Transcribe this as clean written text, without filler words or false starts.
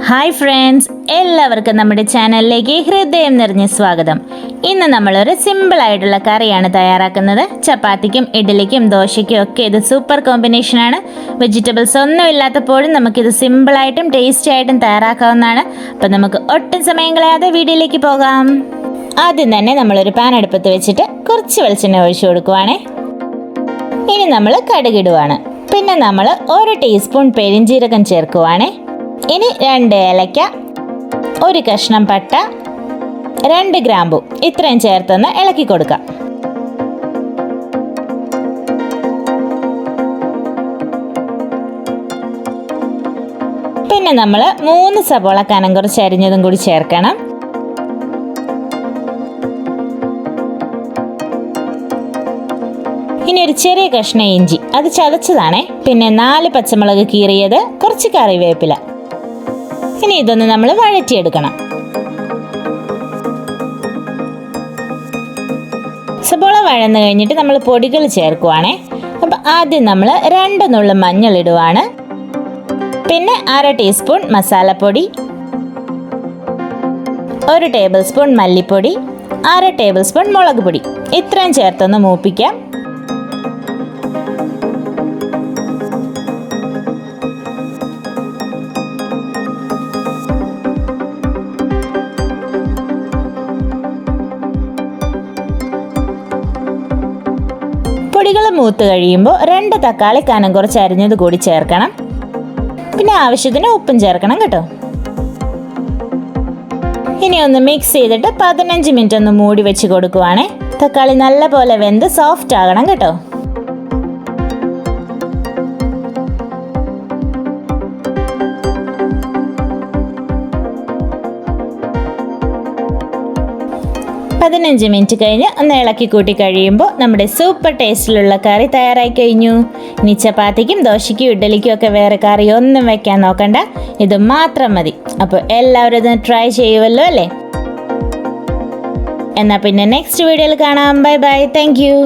Hi friends, എല്ലാവർക്കും നമ്മുടെ ചാനലിലേക്ക് ഹൃദയം നിറഞ്ഞ സ്വാഗതം. ഇന്ന് നമ്മളൊരു സിമ്പിളായിട്ടുള്ള കറിയാണ് തയ്യാറാക്കുന്നത്. ചപ്പാത്തിക്കും ഇഡ്ഡലിക്കും ദോശയ്ക്കും ഒക്കെ ഇത് സൂപ്പർ കോമ്പിനേഷനാണ്. വെജിറ്റബിൾസ് ഒന്നും ഇല്ലാത്തപ്പോഴും നമുക്കിത് സിമ്പിളായിട്ടും ടേസ്റ്റി ആയിട്ടും തയ്യാറാക്കാവുന്നതാണ്. അപ്പം നമുക്ക് ഒട്ടും സമയം കളയാതെ വീഡിയോയിലേക്ക് പോകാം. ആദ്യം തന്നെ നമ്മളൊരു പാൻ അടുപ്പത്ത് വെച്ചിട്ട് കുറച്ച് വെളിച്ചെണ്ണ ഒഴിച്ചു കൊടുക്കുവാണേ. ഇനി നമ്മൾ കടുകിടുവാണ്. പിന്നെ നമ്മൾ 1 ടീസ്പൂൺ പെരിഞ്ജീരകം ചേർക്കുവാണേ. ഇനി 2 ഏലക്ക, 1 കഷ്ണം പട്ട, 2 ഗ്രാമ്പു ഇത്രയും ചേർത്തൊന്ന് ഇളക്കി കൊടുക്കാം. പിന്നെ നമ്മൾ 3 സവോള കനം കുറച്ച് അരിഞ്ഞതും കൂടി ചേർക്കണം. ഇനി ഒരു ചെറിയ കഷ്ണം ഇഞ്ചി, അത് ചതച്ചതാണേ. പിന്നെ 4 പച്ചമുളക് കീറിയത്, കുറച്ച് കറിവേപ്പില. ഇനി ഇതൊന്ന് നമ്മൾ വഴറ്റിയെടുക്കണം. സബോള വഴന്നു കഴിഞ്ഞിട്ട് നമ്മൾ പൊടികൾ ചേർക്കുവാണേ. അപ്പം ആദ്യം നമ്മൾ 2 നുള്ളു മഞ്ഞൾ ഇടുവാണ്. പിന്നെ 1/2 ടീസ്പൂൺ മസാലപ്പൊടി, 1 ടേബിൾ സ്പൂൺ മല്ലിപ്പൊടി, 1/2 ടേബിൾ സ്പൂൺ മുളക് പൊടി ഇത്രയും ചേർത്തൊന്ന് മൂപ്പിക്കാം. പൊടികൾ മൂത്ത് കഴിയുമ്പോൾ 2 തക്കാളി കനം കുറച്ച് അരിഞ്ഞത് കൂടി ചേർക്കണം. പിന്നെ ആവശ്യത്തിന് ഉപ്പും ചേർക്കണം കേട്ടോ. ഇനി ഒന്ന് മിക്സ് ചെയ്തിട്ട് 15 മിനിറ്റ് ഒന്ന് മൂടി വെച്ച് കൊടുക്കുവാണേ. തക്കാളി നല്ല പോലെ വെന്ത് സോഫ്റ്റ് ആകണം കേട്ടോ. പതിനഞ്ച് മിനിറ്റ് കഴിഞ്ഞ് ഒന്ന് ഇളക്കി കൂട്ടി കഴിയുമ്പോൾ നമ്മുടെ സൂപ്പർ ടേസ്റ്റിലുള്ള കറി തയ്യാറായി കഴിഞ്ഞു. ഇനി ചപ്പാത്തിക്കും ദോശയ്ക്കും ഇഡ്ഡലിക്കും ഒക്കെ വേറെ കറി ഒന്നും വെക്കാൻ നോക്കണ്ട, ഇത് മാത്രം മതി. അപ്പോൾ എല്ലാവരും ഇത് ട്രൈ ചെയ്യുമല്ലോ അല്ലേ? എന്നാൽ പിന്നെ നെക്സ്റ്റ് വീഡിയോയിൽ കാണാം. Bye bye, thank you.